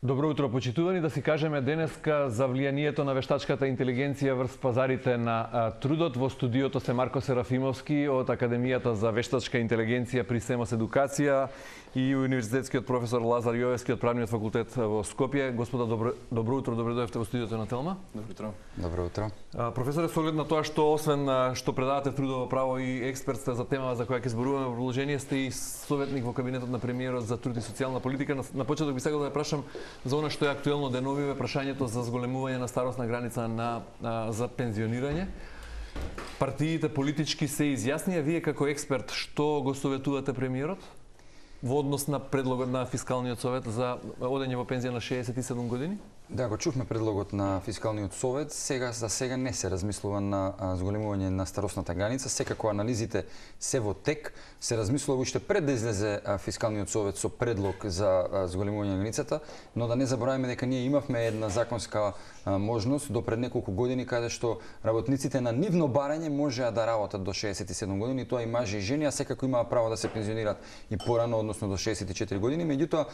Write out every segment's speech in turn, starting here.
Добро утро, почитувани. Да си кажеме денеска за влијанието на вештачката интелигенција врз пазарите на трудот. Во студиото се Марко Серафимовски од Академијата за вештачка интелигенција при СЕМОС Едукација и универзитетскиот професор Лазар Јовевски од Правниот факултет во Скопје. Господа, добро утро, добро дојдовте во студиото на Телма. Добро утро. Добро утро. Професоре, со оглед на тоа што освен што предавате трудово право и експерт сте за темава за која ќе зборуваме во продолжение, сте и советник во кабинетот на премиерот за труд и социјална политика. На почеток би сакал да ја прашам за она што е актуелно деновиве, прашањето за зголемување на старосна граница за пензионирање. Партиите политички се изјаснија. Вие како експерт што го советувате премиерот во однос на предлогот на Фискалниот совет за одење во пензија на 67 години? Да, го чувме предлогот на Фискалниот совет. За сега не се размислува на зголемување на старосната граница. Секако анализите се во тек. Се размислува уште пред да излезе Фискалниот совет со предлог за зголемување на границата, но да не забораваме дека ние имавме една законска можност до пред неколку години каде што работниците на нивно барање можеа да работат до 67 години, тоа и мажи и жени, а секако имаа право да се пензионираат и порано, односно до 64 години. Меѓутоа,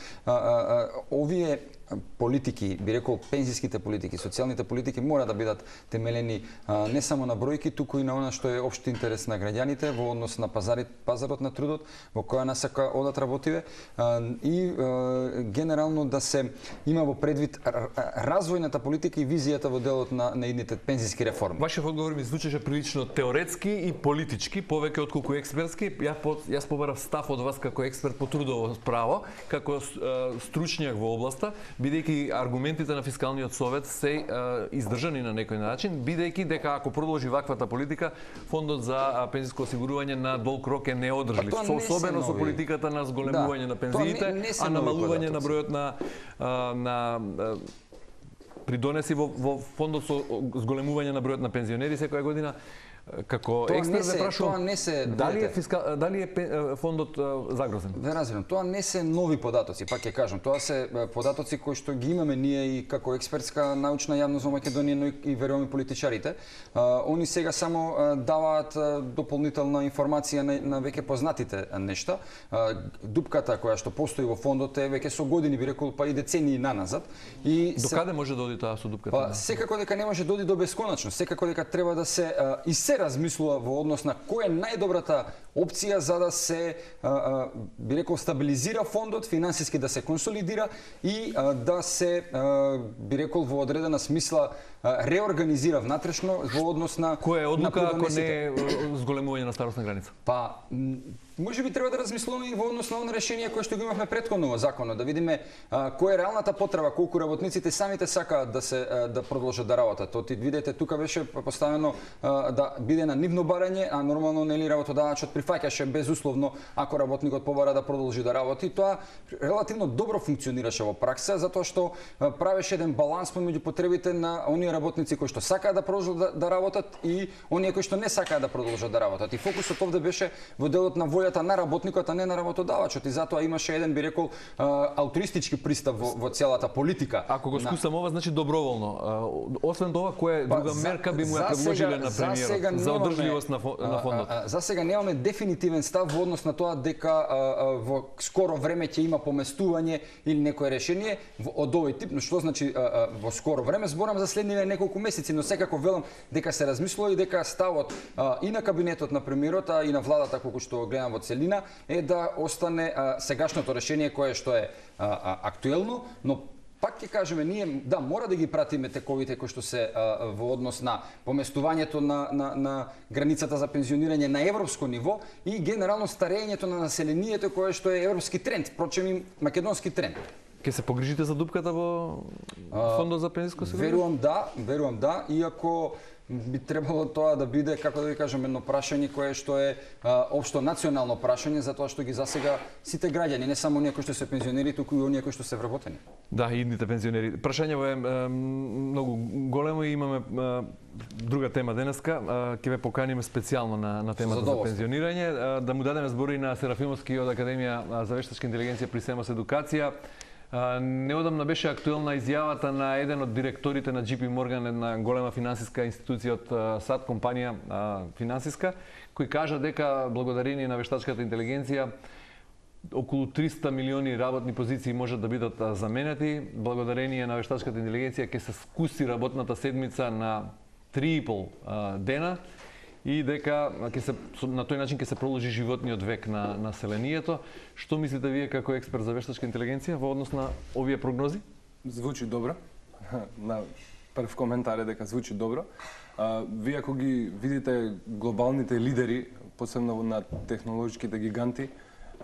овие политики, би рекол пензиските политики, социјалните политики мора да бидат темелени не само на бројки, туку и на она што е општи интерес на граѓаните во однос на пазарот на трудот, во која насака одат работиве и генерално да се има во предвид развојната политика и визијата во делот на идните пензиски реформи. Вашиот одговор ми звучеше прилично теоретски и политички, повеќе отколку експертски. Јас побарав став од вас како експерт по трудово право, како стручњак во областа, бидејќи аргументите на Фискалниот совет се издржани на некој начин, бидејќи дека ако продолжи ваквата политика, фондот за пензиско осигурување на долг рок е неодржлив, особено со политиката на зголемување на пензиите, а намалување на бројот на придонеси во фондот со зголемување на бројот на пензионери секоја година. Како експерт ве прашувам, дали е фондот загрозен? Ве разбирам, тоа не се нови податоци, пак ќе кажам, тоа се податоци кои што ги имаме ние и како експертска научна јавност во Македонија, но и верувам и политичарите. Они сега само даваат дополнителна информација на веќе познатите нешта. Дупката која што постои во фондот е веќе со години, би рекол, па и децении наназад. До каде може да оди тоа со дупката? Секако дека не може да оди до бесконачност, секако дека треба да се и се размислува во однос на која е најдобрата опција за да се би рекол стабилизира фондот, финансиски да се консолидира и да се би рекол во одредена смисла реорганизира внатрешно во однос на која е одлука ако не е зголемување на старосна граница? Па може би треба да размислуваме и во однос на оно решение кое што го имавме претходно во законот, да видиме која е реалната потреба, колку работниците самите сакаат да продолжат да работат. Видете, тука беше поставено да биде на нивно барање, а нормално нели работодавачот прифаќаше безусловно ако работникот побара да продолжи да работи. Тоа релативно добро функционираше во пракса, затоа што правеше еден баланс помеѓу потребите на оние работници кои што сакаат да продолжат да работат и оние кои што не сакаат да продолжат да работат. И фокусот овде беше во делот на волјата на работникот, а не на работодавачот, и затоа имаше еден, би рекол, алтруистички пристап во целата политика. Ако го скусам ова, значи доброволно. Освен тоа, која друга мерка би му ја предложиле на премиерот за одржливост на фондот? За сега немаме дефинитивен став во однос на тоа дека во скоро време ќе има поместување или некое решение од овој тип, но што значи во скоро време? Зборам за следниве неколку месеци, но секако велам дека се размислува и дека ставот и на кабинетот на премиерот, и на владата, колку што гледам во целина, е да остане сегашното решение кое што е актуелно, но пак ќе кажеме, ние мора да ги пратиме тековите кои што се во однос на поместувањето на границата за пензионирање на европско ниво и генерално старењето на населението кое што е европски тренд, впрочем и македонски тренд. Ке се погрижите за дупката во фондот за пензиско осигурување? Верувам да, иако би требало тоа да биде, како да ви кажам, едно прашање кое што е општо национално прашање, затоа што ги засега сите граѓани, не само оние кои што се пензионери, туку и оние кои што се вработени. Да, и идните пензионери. Прашањето е многу големо и имаме друга тема денеска. Ќе ве поканиме специјално на темата за пензионирање, да му дадеме збори на Серафимовски од Академија за вештачка интелигенција при СЕМОС Едукација. Неодамна беше актуелна изјавата на еден од директорите на JP Morgan, една голема финансиска институција од САД, компанија финансиска, кој кажа дека благодарение на вештачката интелигенција околу 300 милиони работни позиции можат да бидат заменети. Благодарение на вештачката интелигенција ќе се скуси работната седмица на 3,5 дена и дека на тој начин ќе се проложи животниот век на населението. Што мислите вие како експерт за вештачка интелигенција во однос на овие прогнози? Звучи добро. На прв коментар е дека звучи добро. Вие ако ги видите глобалните лидери, посебно на технолошките гиганти,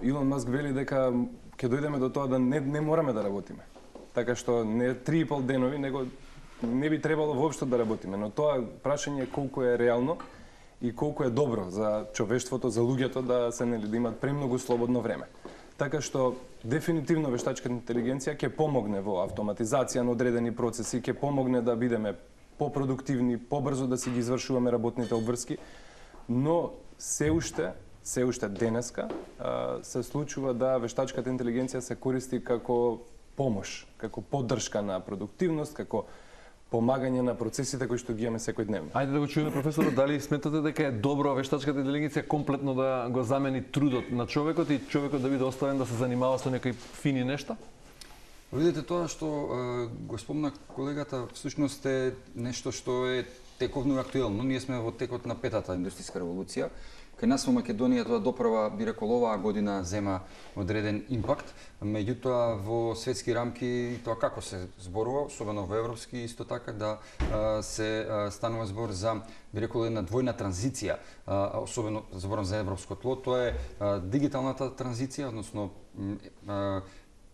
Илон Маск вели дека ќе дојдеме до тоа да не мораме да работиме. Така што не 3,5 денови, него не би требало воопшто да работиме, но тоа прашање е колку е реално и колку е добро за човештвото, за луѓето да да имат премногу слободно време. Така што дефинитивно вештачката интелигенција ќе помогне во автоматизација на одредени процеси, ќе помогне да бидеме попродуктивни, побрзо да си ги извршуваме работните обврски, но се уште денеска се случува да вештачката интелигенција се користи како помош, како поддршка на продуктивност, како помагање на процесите кои што ги имаме секојдневно. Ајде да го чуеме професорот, дали сметате дека е добро вештачката интелигенција комплетно да го замени трудот на човекот и човекот да биде оставен да се занимава со некои фини нешта? Видите, тоа што го спомна колегата, всушност е нешто што е тековно и актуелно. Ние сме во текот на петата индустријска револуција. Кај нас во Македонија тоа доправа, би рекол, оваа година зема одреден импакт, меѓутоа во светски рамки тоа како се зборува, особено во европски, исто така да се станува збор за, би рекол, една двојна транзиција, особено зборам за европско тло, тоа е дигиталната транзиција, односно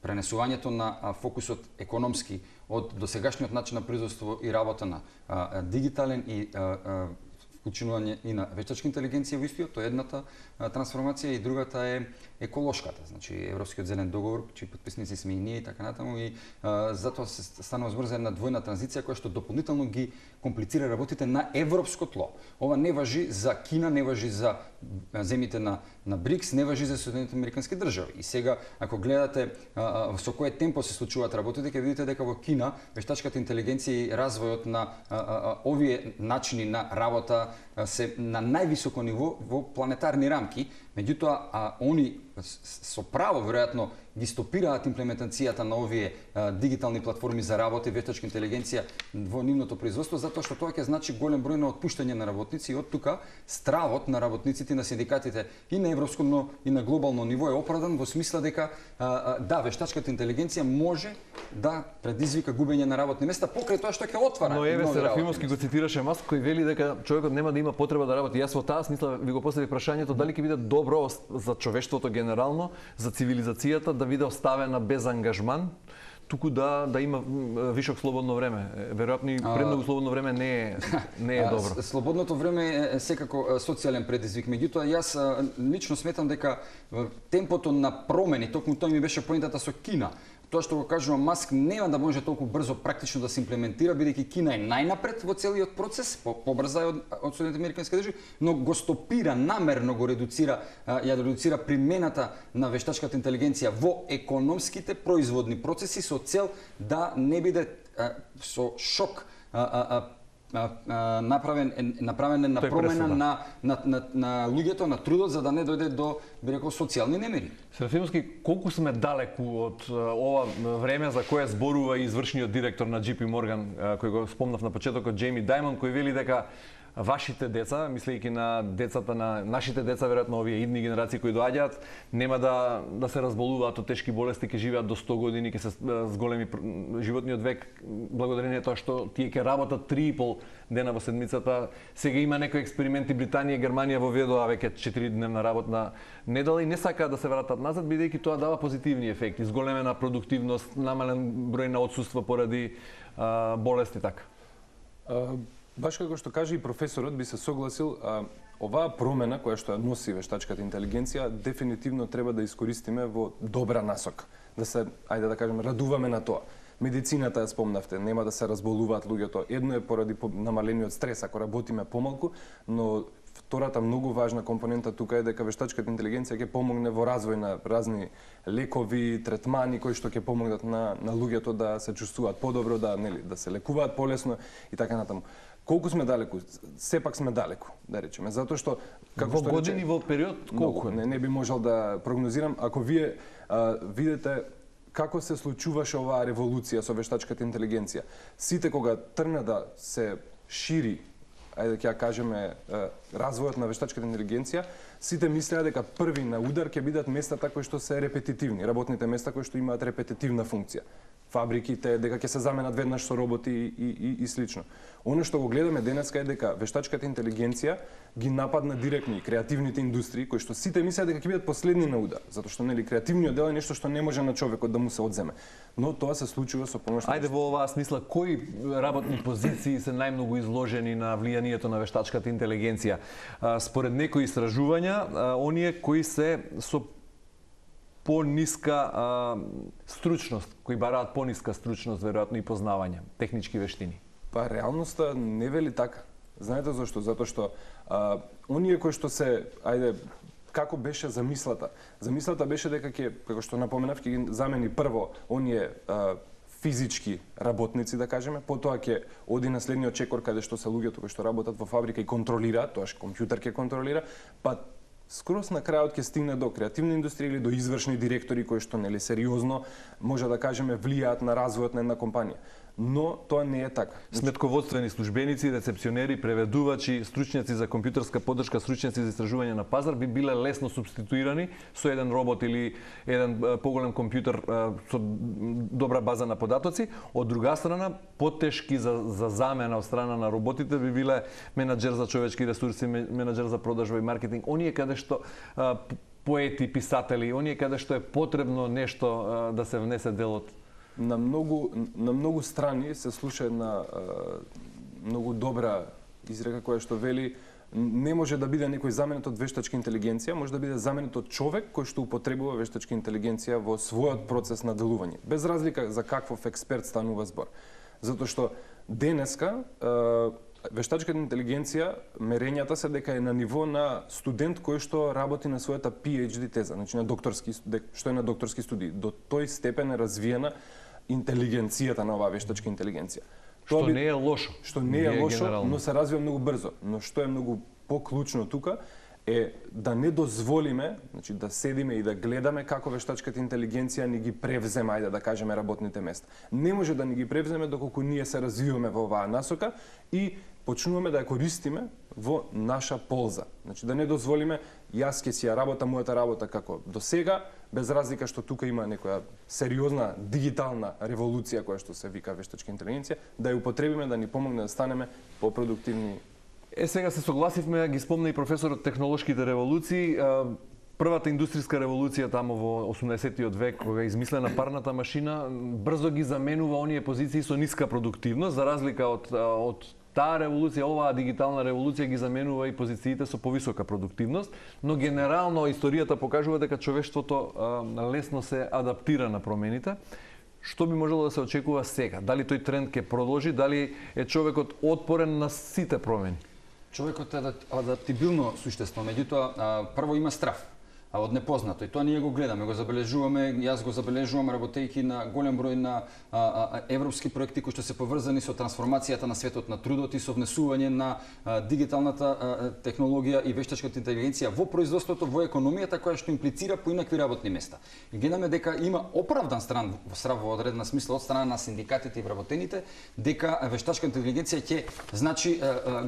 пренесувањето на фокусот економски од досегашниот начин на производство и работа на дигитален и вклучување и на вештачка интелигенција во истиот, тоа е едната трансформација и другата е еколошката, значи Европскиот зелен договор, чии потписници сме и ние и така натаму и затоа се станува збор за една двојна транзиција која што дополнително ги комплицира работите на европско тло. Ова не важи за Кина, не важи за земите на БРИКС, не важи за Соединените американски држави. И сега ако гледате со кое темпо се случуваат работите, ќе видите дека во Кина вештачката интелигенција и развојот на овие начини на работа се на највисоко ниво во планетарни рамки, меѓутоа они со право веројатно ги стопираат имплементацијата на овие дигитални платформи за работа и вештачка интелигенција во нивното производство, затоа што тоа ќе значи голем број на отпуштање на работници и од тука стравот на работниците и на синдикатите и на европско, но и на глобално ниво е оправдан во смисла дека да, вештачката интелигенција може да предизвика губење на работни места покрај тоа што ќе отвара. Но еве Серафимовски го цитираше Маск кој вели дека човекот нема да има потреба да работи. Јас во таа смисла ви го поставив прашањето дали ќе биде добро за човештвото генерално, за цивилизацијата да биде оставена без ангажман, туку да има вишок слободно време. Веројатно и премногу слободно време не е добро. Слободното време е секако социјален предизвик, меѓутоа јас лично сметам дека темпото на промени, токму тоа ми беше поентата со Кина, тоа што го кажува Маск нема да може толку брзо практично да се имплементира, бидејќи Кина е најнапред во целиот процес, побрза од Соединените американски држави, но го стопира, намерно го редуцира примената на вештачката интелигенција во економските производни процеси со цел да не биде со шок направена промена на луѓето, на трудот, за да не дојде до, би рекол, социјални немири. Серафимовски, колку сме далеку од ова време за кое зборува и извршниот директор на JP Morgan, кој го спомнав на почетокот, Џейми Дајмонд, кој вели дека вашите деца, мислејќи на децата на нашите деца, веројатно овие идни генерации кои доаѓаат, нема да се разболуваат од тешки болести, ќе живеат до 100 години, ќе се зголеми животниот век благодарение тоа што тие ќе работат 3,5 дена во седмицата. Сега има некои експерименти, Британија и Германија воведоа веќе 4-дневна работна недела и не сакаат да се вратат назад, бидејќи тоа дава позитивни ефекти, зголемена продуктивност, намален број на отсуства поради болести така. Баш како што каже и професорот, би се согласил, оваа промена која што носи вештачката интелигенција дефинитивно треба да искористиме во добра насока. Да се, ајде да кажем, радуваме на тоа. Медицината ја спомнавте, нема да се разболуваат луѓето. Едно е поради намалениот стрес ако работиме помалку, но втората многу важна компонента тука е дека вештачката интелигенција ќе помогне во развој на разни лекови, третмани кои што ќе помогнат на луѓето да се чувствуваат подобро, да се лекуваат полесно и така натаму. Колку сме далеку? Сепак сме далеку, да речеме, затоа што Во години, во период, колку? Не би можел да прогнозирам. Ако вие видите како се случуваше оваа револуција со вештачката интелигенција, сите кога тргна да се шири, ајде ќе ја кажеме, развојот на вештачката интелигенција, сите мислеа дека први на удар ќе бидат местата кои што се репетитивни, работните места кои што имаат репетитивна функција. Фабриките, дека ќе се заменат веднаш со роботи и слично. Оно што го гледаме денеска е дека вештачката интелигенција ги нападна директно и креативните индустрии, кои што сите мислеа дека ќе бидат последни на удар, затоа што нели креативниот дел е нешто што не може на човекот да му се одземе. Но тоа се случува со помош на... Ајде во оваа смисла, кои работни позиции се најмногу изложени на влијанието на вештачката интелигенција? Според некои истражувања, оние кои се со пониска стручност, кои бараат пониска стручност, веројатно и познавања, технички вештини. Па реалноста не вели така. Знаете зашто? Затоа што оние кои што се, ајде, како беше замислата? Замислата беше дека ќе, како што напоменав, ќе ги замени прво оние физички работници, да кажеме, потоа ќе оди на следниот чекор каде што се луѓето кои што работат во фабрика и контролираат, тоаш компјутер ќе контролира, па скрос на крајот ќе стигне до креативна индустрија или до извршни директори кои што нели сериозно може да кажеме влијаат на развојот на една компанија. Но тоа не е така. Сметководствени службеници, рецепционери, преведувачи, стручњаци за компјутерска поддршка, стручњаци за истражување на пазар би биле лесно супституирани со еден робот или еден поголем компјутер со добра база на податоци. Од друга страна, потешки за замена од страна на роботите би биле менаџер за човечки ресурси, менаџер за продажба и маркетинг. Оние каде што поети, писатели, оние каде што е потребно нешто да се внесе делот. На многу страни се слуша една многу добра изрека која што вели не може да биде некој заменет од вештачка интелигенција, може да биде заменет од човек кој што употребува вештачка интелигенција во својот процес на делување, без разлика за каков експерт станува збор. Затоа што денеска вештачката интелигенција, мерењата се дека е на ниво на студент кој што работи на својата PhD теза, значи на докторски, што е на докторски студии. До тој степен е развиена интелигенцијата на оваа вештачка интелигенција. Што не е лошо. Што не е лошо, но се развива многу брзо. Но што е многу поклучно тука е да не дозволиме, значи да седиме и да гледаме како вештачката интелигенција ни ги превзема, ајде да кажеме, работните места. Не може да ни ги превземе доколку ние се развиваме во оваа насока и почнуваме да ја користиме во наша полза. Значи да не дозволиме јас ќе си ја работам мојата работа како до сега, без разлика што тука има некоја сериозна дигитална револуција која што се вика вештачка интелигенција, да ја употребиме да ни помогне да станеме попродуктивни. Сега се согласивме, ги спомна и професорот технолошките револуции. Првата индустријска револуција тамо во 80-тиот век, кога е измислена парната машина, брзо ги заменува оние позиции со ниска продуктивност, за разлика од таа револуција, оваа дигитална револуција ги заменува и позициите со повисока продуктивност, но генерално историјата покажува дека човештвото лесно се адаптира на промените. Што би можело да се очекува сега? Дали тој тренд ќе продолжи, дали е човекот отпорен на сите промени? Човекот е адаптибилно суштество, меѓутоа прво има страф од непознато и тоа ние го гледаме, го забележуваме, јас го забележувам работејќи на голем број на европски проекти кои што се поврзани со трансформацијата на светот на трудот и со внесување на дигиталната технологија и вештачката интелигенција во производството, во економијата, која што имплицира поинакви работни места. И гледаме дека има оправдан стран во одредна смисла од страна на синдикатите и вработените, дека вештачката интелигенција ќе значи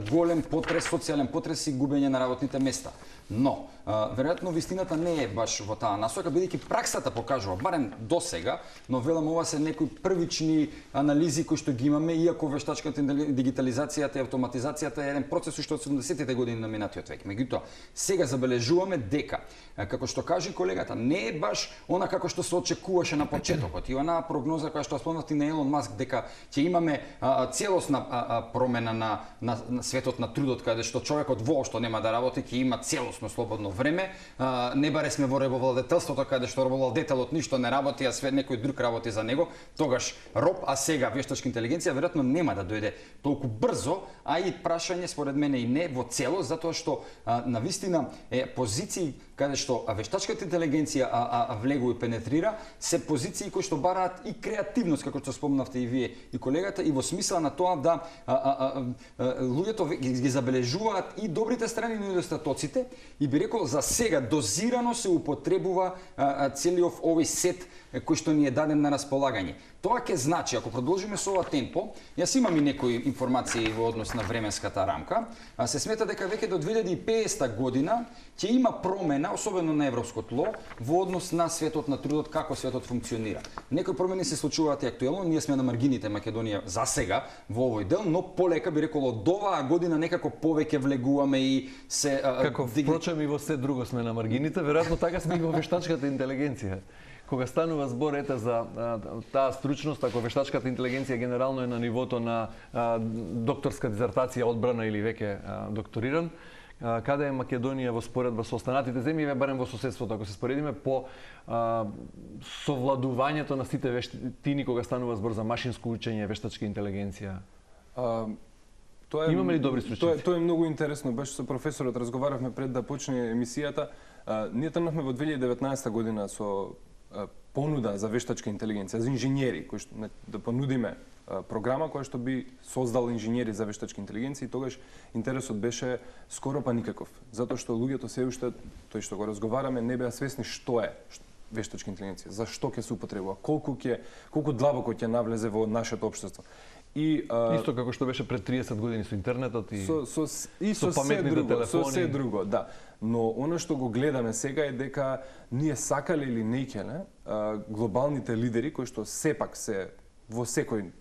голем потрес, социјален потрес и губење на работните места. Но, веројатно вистината не е баш во таа насока, бидејќи праксата покажува, барем до сега, но велам ова се некои првични анализи кои што ги имаме, иако вештачката дигитализацијата и автоматизацијата е еден процес што од 70-тите години на минатиот век. Меѓутоа, сега забележуваме дека, како што кажи колегата, не е баш она како што се очекуваше на почетокот. И онаа прогноза која што спомнати на Елон Маск дека ќе имаме целосна промена на светот на трудот, каде што човекот воопшто нема да работи, ќе има целосно слободно време, не баре сме во рабовладетелството каде што рабовладетелот ништо не работи, а све некој друг работи за него, тогаш роб, а сега вештачка интелигенција веројатно нема да дојде толку брзо, а и прашање според мене и не во целост, затоа што навистина е позиции каде што вештачката интелигенција влегува и пенетрира, се позиции кои што бараат и креативност, како што спомнавте и вие и колегата, и во смисла на тоа да луѓето ги забележуваат и добрите страни и недостатоците, и би рекол за сега дозирано се употребува целиот овој сет кој што ни е даден на располагање. Тоа ќе значи, ако продолжиме со ова темпо, јас имам и некои информации во однос на временската рамка, се смета дека веќе до 2050 година ќе има промена, особено на европско тло, во однос на светот на трудот, како светот функционира. Некои промени се случуваат и актуелно, ние сме на маргините Македонија за сега во овој дел, но полека би рекол од оваа година некако повеќе влегуваме и се како впрочем и во се друго сме на маргините, веројатно така сме и во вештачката интелигенција. Кога станува збор за таа стручност, ако вештачката интелигенција генерално е на нивото на докторска дизертација одбрана или веќе докториран, каде е Македонија во споредба со останатите земји, барем во соседството, ако се споредиме по совладувањето на сите вештини кога станува збор за машинско учење, вештачка интелигенција? Имаме ли добри стручњаци? Тоа е многу интересно. Беше со професорот, разговаравме пред да почне емисијата. Ние тргнавме во 2019 година со понуда за вештачка интелигенција, за инженери, кои што да понудиме програма која што би создала инженери за вештачка интелигенција, и тогаш интересот беше скоро па никаков, затоа што луѓето се уште, тој што го разговараме, не беа свесни што е вештачка интелигенција, за што ќе се употребува, колку длабоко ќе навлезе во нашето општество. И исто како што беше пред 30 години со интернетот и со паметните телефони. Со се друго, да. Но она што го гледаме сега е дека ние сакале или не икеле, глобалните лидери кои што сепак се во секој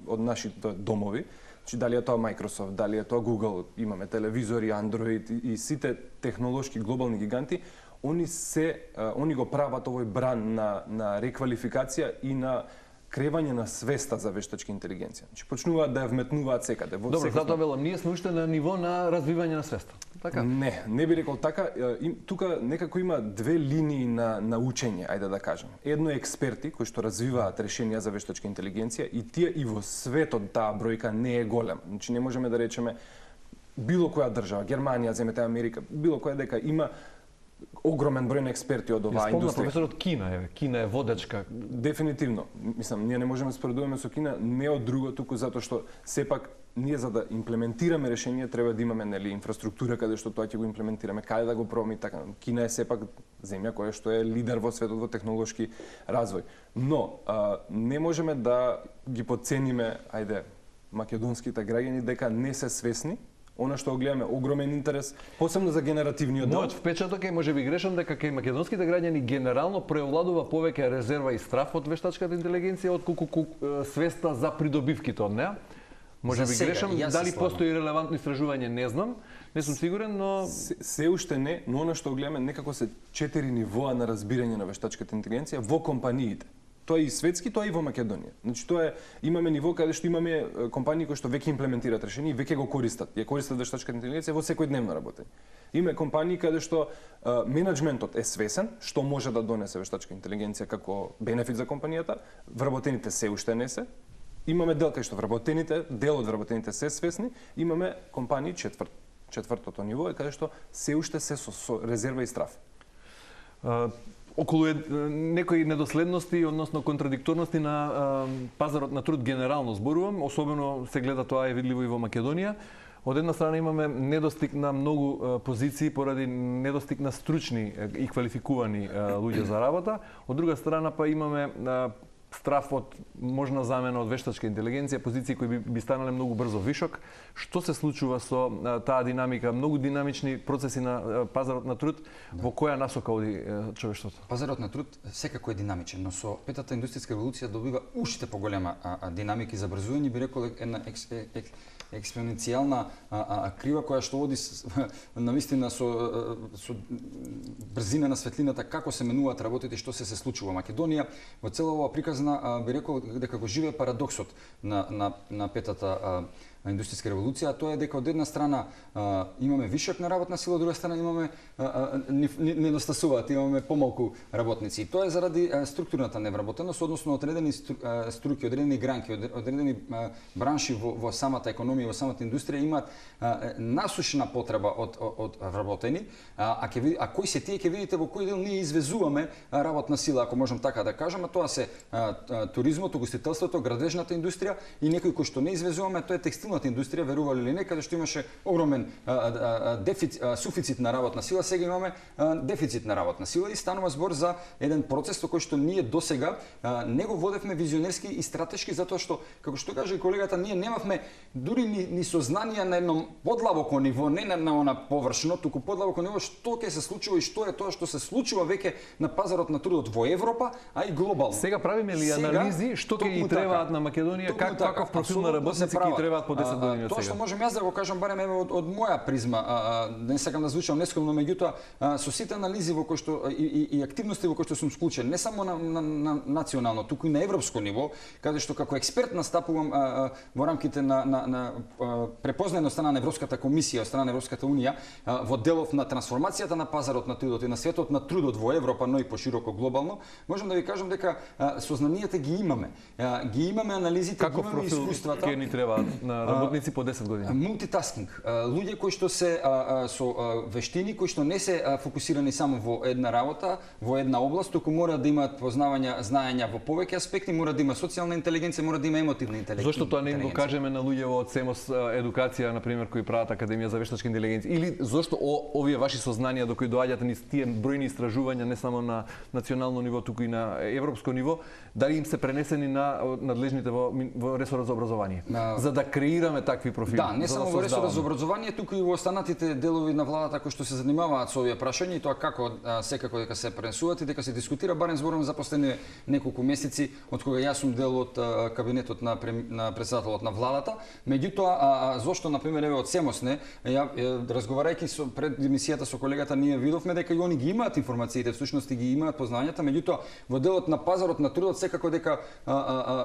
од нашите домови, значи дали е тоа Microsoft, дали е тоа Google, имаме телевизори, Android и сите технолошки глобални гиганти, они го прават овој бран на реквалификација и на кревање на свеста за вештачка интелигенција. Значи почнуваат да ја вметнуваат секаде. Добро, затоа велам, ние сме уште на ниво на развивање на свеста. Така? Не би рекол така. Тука некако има две линии на учење, ајде да кажем. Едно е експерти кои што развиваат решенија за вештачка интелигенција, и тие и во светот таа бројка не е голема. Значи не можеме да речеме било која држава, Германија, земете Америка, било која дека има огромен број на експерти од оваа индустрија. Професорот Кина е водачка. Дефинитивно. Мислам, ние не можеме да споредуваме со Кина не од друго, туку затоа што сепак ние за да имплементираме решение треба да имаме инфраструктура каде што тоа ќе го имплементираме, каде да го пробаме и така. Кина е сепак земја која што е лидер во светот во технолошки развој. Но не можеме да ги потцениме, македонските граѓани дека не се свесни. Она што го гледаме, огромен интерес, посебно за генеративниот дел. Мојот впечаток е, можеби грешам, дека кај македонските граѓани генерално преовладува повеќе резерва и страф од вештачката интелигенција отколку свеста за придобивките од неа. Можеби грешам, дали постои релевантно истражување, не знам, не сум сигурен, но се уште не, но она што го гледаме некако се 4 нивоа на разбирање на вештачката интелигенција во компаниите. Тоа е и светски, тоа е и во Македонија. Значи тоа е, имаме ниво каде што имаме компании кои што веќе имплементираат решение и веќе го користат. Ја користат вештачката интелигенција во секојдневно работење. Имаме компании каде што менеджментот е свесен што може да донесе вештачка интелигенција како бенефит за компанијата, вработените се уште не се. Имаме дел кај што дел од вработените се свесни, имаме компании четвртото ниво е каде што се уште се со резерва и страф. Околу некои недоследности, односно контрадикторности на пазарот на труд генерално зборувам, особено се гледа тоа е видливо и во Македонија. Од една страна имаме недостиг на многу позиции поради недостиг на стручни и квалификувани луѓе за работа. Од друга страна па имаме страф од можна замена од вештачка интелигенција, позиции кои би станале многу брзо вишок. Што се случува со таа динамика, многу динамични процеси на пазарот на труд, во која насока оди човештвото? Пазарот на труд секако е динамичен, но со петата индустријска револуција добива уште поголема динамика и забрзување, би рекол една експоненцијална крива која што оди навистина со брзина на светлината како се менуваат работите и што се случува. Македонија во цела оваа приказна би рекол дека го живее парадоксот на петата индустријска револуција, а тоа е дека од една страна имаме вишок на работна сила, од друга страна имаме недостасуваат, имаме помалку работници. И тоа е заради структурната невработеност, односно одредени струки, одредени гранки, одредени бранши во самата економија, во самата индустрија имаат насушна потреба од вработени, а кои се тие ќе видите во кој дел ние извезуваме работна сила, ако можам така да кажам, а тоа се туризмот, угостителството, градежната индустрија и некои кои што не извезуваме, тоа е текстилната индустрија, верували или не, каде што имаше огромен суфицит на работна сила, сега имаме дефицит на работна сила и станува збор за еден процес во кој што ние досега не го водевме визионерски и стратешки, затоа што, како што каже колегата, ние немавме дури ни сознанија на едно подлабоко ниво, не на она површно, туку подлабоко ниво што ќе се случува и што е тоа што се случува веќе на пазарот на трудот во Европа, а и глобално. Сега правиме ли анализи што ќе ги требаат на Македонија, каков профил на работници ќе требаат по 10 години од сега? Тоа што можам јас да го кажам барем еве од моја призма, не сакам да звучам нескромно, меѓутоа со сите анализи во кои што и активности во кои што сум вклучен, не само на национално, туку и на европско ниво, каде што како експерт настапувам во рамките на препознаено од страна на Европската комисија, од страна на Европската унија, во делов на трансформацијата на пазарот на трудот и на светот на трудот во Европа, но и пошироко глобално, можам да ви кажам дека сознанијата ги имаме. Ги имаме анализите, ги имаме искуствата. Каков профил ќе ни требаат на работници по 10 години? Мултитаскинг. Луѓе кои што се со вештини, кои што не се фокусирани само во една работа, во една област, туку мора да имаат познавања, знаења во повеќе аспекти, мора да има социјална интелигенција, мора да има емотивна интелигенција. Зошто тоа не им го кажеме на луѓе од СЕМОС едукација, на пример, кои прават Академија за вештачка интелигенција, или зошто овие ваши сознанија до кои доаѓаат низ тие бројни истражувања не само на национално ниво, туку и на европско ниво, дали им се пренесени на надлежните во ресорот за образование, за да креираме такви профили? Да, не само во ресорот за образование, туку и во останатите делови на владата кои што се занимаваат со овие прашања и тоа како секако дека се пренесуваат и дека се дискутира, барем зборувам за последни неколку месеци од кога јас сум дел од кабинетот на претседателот на владата. Меѓутоа, зошто на пример еве од СЕМОС не, разговарајќи пред емисијата со колегата, ние видовме дека и они ги имаат информациите, всушност ги имаат познанијата, меѓутоа во делот на пазарот на трудот секако дека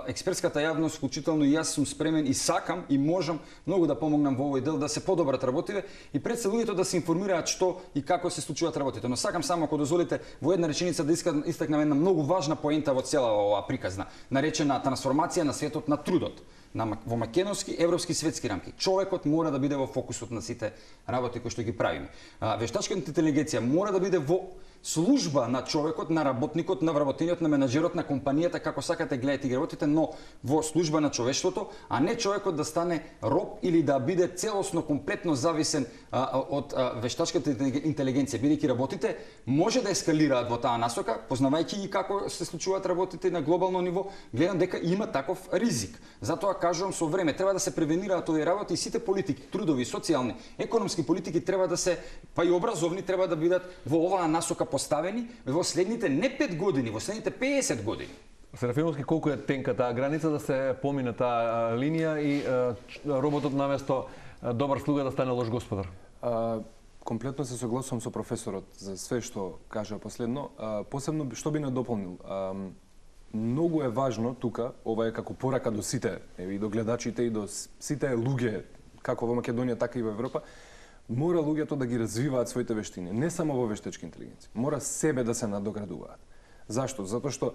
експертската јавност, вклучително и јас сум спремен и сакам и можам многу да помогнам во овој дел да се подобрат работите и пред се луѓето да се информираат што и како се случуваат работите. Но сакам само, ако дозволите, во една реченица да истакнам една многу важна поента во цела оваа приказна, наречена трансформација на светот на трудот. Во македонски, европски, светски рамки. Човекот мора да биде во фокусот на сите работи кои што ги правиме. Вештачката интелигенција мора да биде во служба на човекот, на работникот, на вработениот, на менаџерот, на компанијата, како сакате гледајте ги работите, но во служба на човештвото, а не човекот да стане роб или да биде целосно, комплетно зависен од вештачката интелигенција. Бидејќи работите може да ескалираат во таа насока, познавајќи ги како се случуваат работите на глобално ниво, гледам дека има таков ризик. Затоа кажувам, со време треба да се превенираат овие работи и сите политики, трудови, социјални, економски политики треба да се, па и образовни треба да бидат во оваа насока поставени во следните не 5 години, во следните 50 години. Серафимовски, колку е тенка таа граница да се помине таа линија и роботот наместо добар слуга да стане лош господар? Комплетно се согласувам со професорот за све што кажа последно. Посебно што би надополнил. Многу е важно тука, ова е како порака до сите, и до гледачите и до сите луѓе, како во Македонија, така и во Европа, мора луѓето да ги развиваат своите вештини, не само во вештачка интелигенција. Мора себе да се надоградуваат. Зашто? Затоа што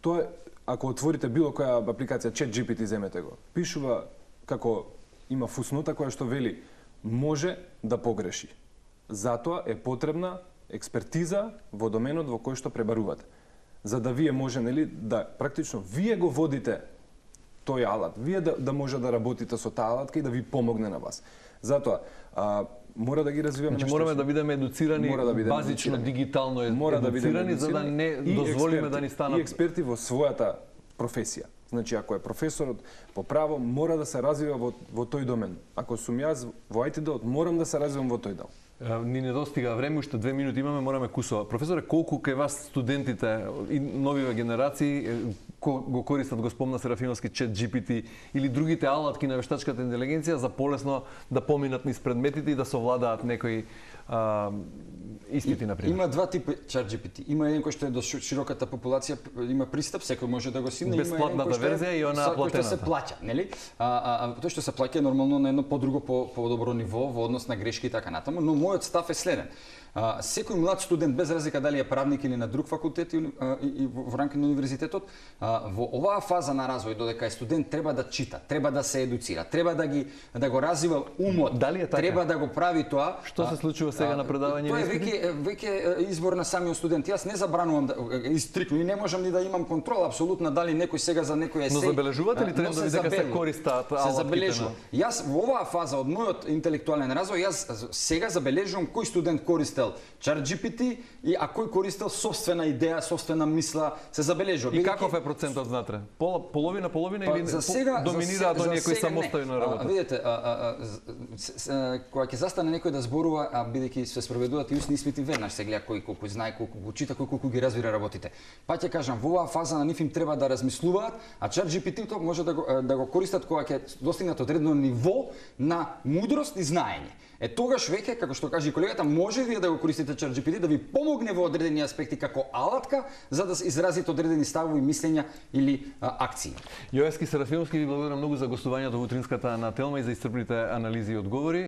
тоа, ако отворите било која апликација, ChatGPT, земете го, пишува како има фуснота која што вели може да погреши. Затоа е потребна експертиза во доменот во кој што пребарувате. За да вие може, нели, да практично вие го водите тој алат, вие да може да работите со таа алатка и да ви помогне на вас. Затоа, мора да ги развиваме. Значи, мораме да бидеме едуцирани, базично, дигитално едуцирани, за да не дозволиме да ни станат... И експерти во својата професија. Значи, ако е професорот по право, мора да се развива во тој домен. Ако сум јас во IT делот, морам да се развивам во тој дел. Ни недостига време, уште 2 минути имаме, мораме кусова. Професоре, колку кај вас студентите и новиве генерации го користат, го спомна Серафимовски, ChatGPT или другите алатки на вештачката интелигенција за полесно да поминат низ предметите и да совладаат некои испити на пример? Има два типа ChatGPT. Има еден кој што е до широката популација има пристап, секој може да го симне, има еден Бесплатната кој што е верзија и онаа кој што се платената. плаќа, нели? Тоа што се плаќа е нормално на едно подруго по-добро ниво во однос на грешки и така натаму, но мојот став е следен. Секој млад студент, без разлика дали е правник или на друг факултет и во рамки на универзитетот, во оваа фаза на развој, додека е студент, треба да чита, треба да се едуцира, треба да го развива умот, Дали е така? треба да го прави тоа. Што се случува сега на предавање? Тоа е веќе избор на самиот студент. Јас не забранувам стрикно и не можам ни да имам контрола апсолутно дали некој сега за некој есеј. Но забележувате ли трендови дека се користат алатките? Се забележува. Јас во оваа фаза од мојот интелектуален развој, јас сега забележувам кој студент користел ChatGPT а кој користел собствена идеја, собствена мисла, се забележува. И каков е процентот знатре? Половина или за сега доминираат оние кои самостојно не. работат? Видете, кога ќе застане некој да зборува, бидејќи се спроведуваат и устни испити, веднаш се гледа кој колку знае, колку го чита, кој колку ги разбира работите. Па ќе кажам, во оваа фаза на нив им треба да размислуваат, а ChatGPT-то може да го користат кога ќе достигнат одредено ниво на мудрост и знаење. Тогаш веќе, како што кажа и колегата, може вие да го користите ChatGPT да ви помогне во одредени аспекти како алатка за да изразите одредени ставови, мислења или акции. Јоевски Серафимовски, ви благодарам многу за гостувањето во утринската на Телма и за исцрпните анализи и одговори.